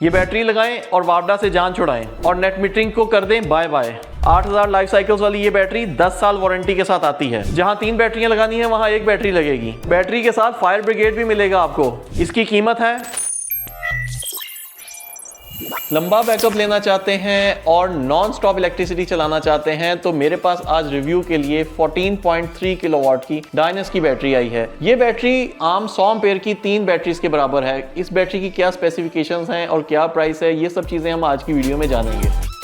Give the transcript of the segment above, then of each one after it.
ये बैटरी लगाएं और वापडा से जान छुड़ाएं और नेट मीटरिंग को कर दें बाय बाय। 8000 लाइफ साइकिल्स वाली ये बैटरी 10 साल वारंटी के साथ आती है। जहां 3 बैटरियां लगानी है वहां 1 बैटरी लगेगी। बैटरी के साथ फायर ब्रिगेड भी मिलेगा आपको। इसकी कीमत है, लंबा बैकअप लेना चाहते हैं और नॉन स्टॉप इलेक्ट्रिसिटी चलाना चाहते हैं तो मेरे पास आज रिव्यू के लिए 14.3 किलोवाट की डायनस की बैटरी आई है। ये बैटरी आम 100 एम्पेयर की 3 बैटरीज के बराबर है। इस बैटरी की क्या स्पेसिफिकेशंस हैं और क्या प्राइस है, ये सब चीजें हम आज की वीडियो में जानेंगे।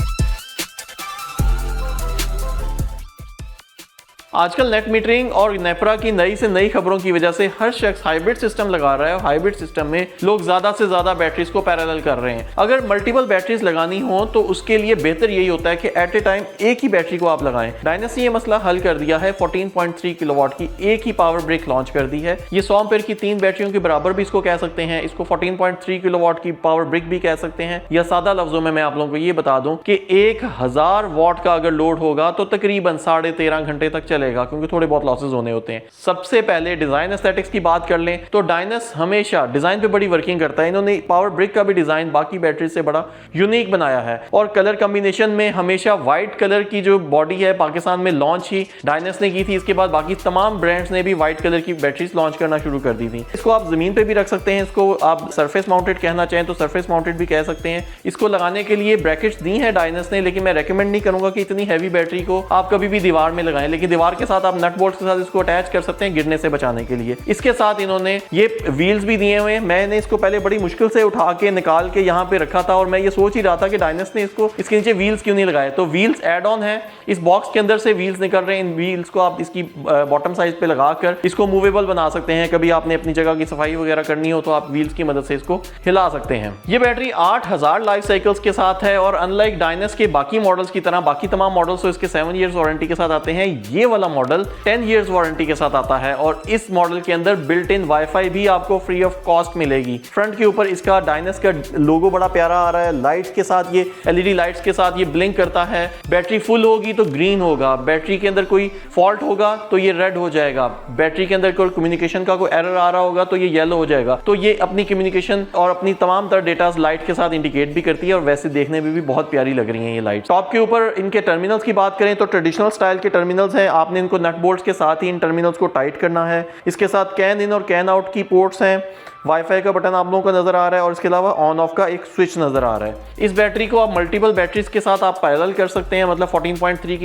आजकल नेट मीटरिंग और नेपरा की नई से नई खबरों की वजह से हर शख्स हाइब्रिड सिस्टम लगा रहा है और हाइब्रिड सिस्टम में लोग ज्यादा से ज्यादा बैटरीज को पैरेलल कर रहे हैं। अगर मल्टीपल बैटरीज लगानी हो तो उसके लिए बेहतर यही होता है कि एट ए टाइम एक ही बैटरी को आप लगाएं। डायनस ने ये मसला हल कर दिया है। 14.3 किलोवाट की एक ही पावर ब्रिक लॉन्च कर दी है। ये 100 एम्पेयर की 3 बैटरियों के बराबर भी इसको कह सकते हैं। इसको 14.3 किलोवाट की पावर ब्रिक भी कह सकते हैं, या सादा लफ्जों में मैं आप लोगों को ये बता दूं कि 1000 वॉट का अगर लोड होगा तो तकरीबन 13.5 घंटे तक चलेगा, क्योंकि थोड़े बहुत लॉसेस होने होते हैं। सबसे पहले डिजाइन एस्थेटिक्स की बात कर लें तो डायनस हमेशा डिजाइन पे बड़ी वर्किंग करता है। इन्होंने पावर ब्रिक का भी डिजाइन बाकी बैटरी से बड़ा यूनिक बनाया है और कलर कॉम्बिनेशन में हमेशा व्हाइट कलर की जो बॉडी है पाकिस्तान में लॉन्च ही डायनस ने की थी। इसके बाद बाकी तमाम ब्रांड्स ने भी व्हाइट कलर की बैटरीज लॉन्च करना शुरू कर दी थी। इसको आप जमीन पे भी रख सकते हैं, इसको आप सरफेस माउंटेड कहना चाहें तो सरफेस माउंटेड भी कह सकते हैं। इसको लगाने के लिए ब्रैकेट्स दी है डायनस ने, लेकिन मैं रेकमेंड नहीं करूंगा कि इतनी हैवी बैटरी को आप कभी भी दीवार में लगाएं, लेकिन दीवार के साथ आप नट बोल्ट के साथ इसको अटैच कर सकते हैं गिरने से बचाने के लिए। इसके साथ इन्होंने ये व्हील्स भी दिए हुए हैं। मैंने इसको पहले बड़ी मुश्किल से उठा के निकाल के यहाँ पे रखा था और मैं ये सोच ही रहा था कि डायनस ने इसको इसके नीचे व्हील्स क्यों नहीं लगाए। तो व्हील्स एड ऑन है, इस बॉक्स के अंदर से व्हील्स निकल रहे हैं। इन व्हील्स को आप इसकी बॉटम साइज पे लगाकर इसको मूवेबल बना सकते हैं। कभी आपने अपनी जगह की सफाई वगैरह करनी हो तो आप व्हील्स की मदद से इसको हिला सकते हैं। ये बैटरी 8000 लाइफ साइकिल्स के साथ है और अनलाइक डायनस के बाकी मॉडल्स की तरह बाकी तमाम मॉडल्स तो इसके 7 इयर्स वारंटी के साथ आते हैं, ये वाला मॉडल 10 इयर्स वारंटी के साथ आता है और इस मॉडल के अंदर बिल्ट इन वाईफाई भी आपको फ्री ऑफ कॉस्ट मिलेगी। फ्रंट के ऊपर इसका डायनस का लोगो बड़ा प्यारा आ रहा है। लाइट्स के साथ ये एलईडी लाइट्स के साथ ये ब्लिंक करता है। बैटरी फुल होगी तो ग्रीन होगा, बैटरी के अंदर कोई फॉल्ट होगा तो ये रेड हो जाएगा, बैटरी के अंदर कोई कम्युनिकेशन का कोई एरर आ रहा होगा तो ये येलो हो जाएगा। तो ये अपनी कम्युनिकेशन और अपनी तमाम तरह डेटा लाइट के साथ इंडिकेट भी करती है और वैसे देखने में भी बहुत प्यारी लग रही है ये लाइट। टॉप के ऊपर इनके टर्मिनल्स की बात करें तो ट्रेडिशनल स्टाइल के टर्मिनल्स हैं। आपने इनको नट बोल्ट्स के साथ ही इन टर्मिनल्स को टाइट करना है। इसके साथ कैन इन और कैन आउट की पोर्ट्स हैं। वाईफाई का बटन आप लोगों को नजर आ रहा है और इसके अलावा ऑन ऑफ का एक स्विच नजर आ रहा है। इस बैटरी को आप मल्टीपल बैटरीज के साथ आप पैरेलल कर सकते हैं, मतलब 14.3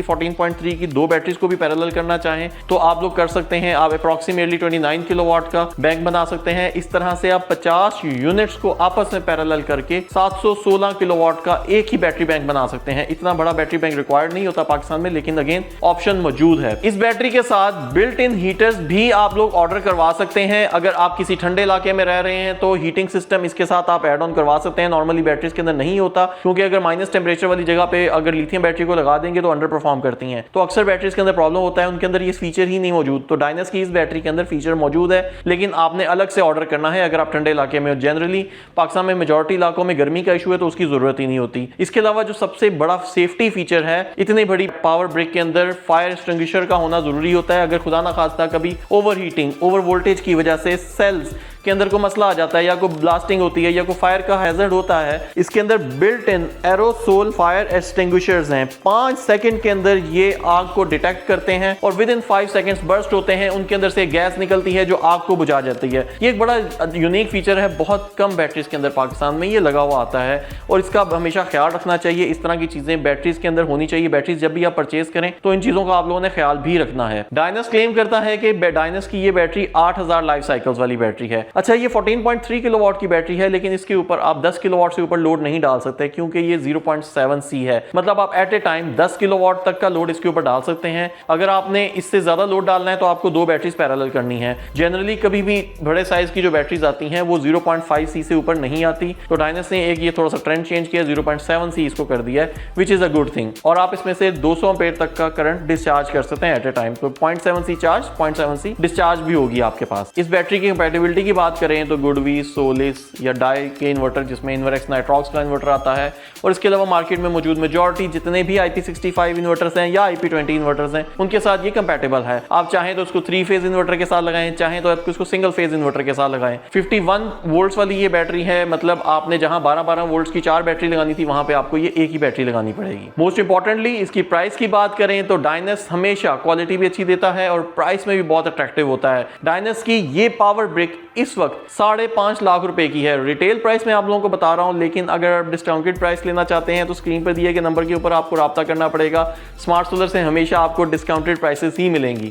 की 2 बैटरीज को भी पैरेलल करना चाहें तो आप लोग कर सकते हैं। आप अप्रॉक्सीमेटली 29 किलोवाट का बैंक बना सकते हैं। इस तरह से आप 50 यूनिट्स को आपस में पैरेलल करके 716 किलोवाट का एक ही बैटरी बैंक बना सकते हैं। इतना बड़ा बैटरी बैंक रिक्वायर्ड नहीं होता पाकिस्तान में, लेकिन अगेन ऑप्शन मौजूद है। इस बैटरी के साथ बिल्ट इन हीटर्स भी आप लोग ऑर्डर करवा सकते हैं। अगर आप किसी ठंडे इलाके में रह रहे हैं तो हीटिंग सिस्टम इसके साथ आप ऐड ऑन करवा सकते हैं। नॉर्मली बैटरीज के अंदर नहीं होता, क्योंकि अगर माइनस टेंपरेचर वाली जगह पे अगर लिथियम बैटरी को लगा देंगे तो अंडर परफॉर्म करती हैं, तो अक्सर बैटरीज के अंदर प्रॉब्लम होता है, उनके अंदर ये फीचर ही नहीं मौजूद। तो डायनस की इस बैटरी के अंदर फीचर मौजूद है, लेकिन आपने अलग से ऑर्डर करना है अगर आप ठंडे इलाके में। जनरली पाकिस्तान में मेजॉरिटी इलाकों में गर्मी का इशू है तो उसकी जरूरत ही नहीं होती। इसके अलावा जो सबसे बड़ा सेफ्टी फीचर है, इतनी बड़ी पावर ब्रिक के अंदर फायर एक्सटिंग्विशर का होना जरूरी होता है। अगर खुदा ना खास्ता कभी ओवर हीटिंग, ओवर वोल्टेज की वजह से सेल्स के अंदर को मसला आ जाता है या कोई ब्लास्टिंग होती है या कोई फायर का हैजर्ड होता है, इसके अंदर built in aerosol fire extinguishers हैं। 5 सेकंड के अंदर ये आग को डिटेक्ट करते हैं और विद इन 5 सेकंड्स बर्स्ट होते हैं। उनके अंदर से गैस निकलती है जो आग को बुझा जाती है। ये एक बड़ा यूनिक फीचर है, बहुत कम बैटरीज के अंदर पाकिस्तान में ये लगा हुआ आता है और इसका हमेशा ख्याल रखना चाहिए। इस तरह की चीजें बैटरीज के अंदर होनी चाहिए। बैटरीज जब भी आप परचेज करें तो इन चीजों का आप लोगों ने ख्याल भी रखना है। डायनस क्लेम करता है कि डायनस की ये बैटरी 8000 लाइफ साइकिल्स वाली बैटरी है। अच्छा, ये 14.3 किलोवाट की बैटरी है, लेकिन इसके ऊपर आप 10 किलोवाट से ऊपर लोड नहीं डाल सकते, क्योंकि ये 0.7C है। मतलब आप एट ए टाइम 10 किलोवाट तक का लोड इसके ऊपर डाल सकते हैं। अगर आपने इससे ज्यादा लोड डालना है तो आपको 2 बैटरीज पैरेलल करनी है। जनरली कभी भी बड़े साइज की जो बैटरीज आती हैं वो 0.5C से ऊपर नहीं आती, तो डायनस ने एक ये थोड़ा सा ट्रेंड चेंज किया, 0.7C इसको कर दिया है, which is a good thing. और आप इसमें से 200 एम्पेयर तक का करंट डिस्चार्ज कर सकते हैं एट ए टाइम। तो 0.7C चार्ज, 0.7C डिस्चार्ज भी होगी आपके पास। इस बैटरी की कंपैटिबिलिटी की बात करें तो गुडवी, सोलिस या डाई के इन्वर्टर जिसमें इन्वर्क्स नाइट्रॉक्स का इन्वर्टर आता है, और इसके अलावा मार्केट में मौजूद मेजॉरिटी जितने भी IP65 इन्वर्टर्स हैं या IP20 इन्वर्टर्स हैं उनके साथ ये कंपैटिबल है। आप चाहें तो उसको 3 फेज इन्वर्टर के साथ लगाएं, चाहें तो आप उसको सिंगल फेज इन्वर्टर के साथ लगाएं। 51 वोल्ट्स वाली ये बैटरी है, मतलब आपने जहां 12-12 वोल्ट्स की 4 बैटरी लगानी थी वहां पे आपको ये एक ही बैटरी लगानी पड़ेगी। मोस्ट इंपॉर्टेंटली इसकी प्राइस की बात करें तो डायनेस हमेशा क्वालिटी भी अच्छी देता है और प्राइस में भी बहुत अट्रैक्टिव होता है। डायनेस की ये पावर ब्रिक इस वक्त 5.5 लाख रुपए की है। रिटेल प्राइस में आप लोगों को बता रहा हूं, लेकिन अगर आप डिस्काउंटेड प्राइस लेना चाहते हैं तो स्क्रीन पर दिए गए नंबर के ऊपर आपको राब्ता करना पड़ेगा। स्मार्ट सोलर से हमेशा आपको डिस्काउंटेड प्राइसेस ही मिलेंगी।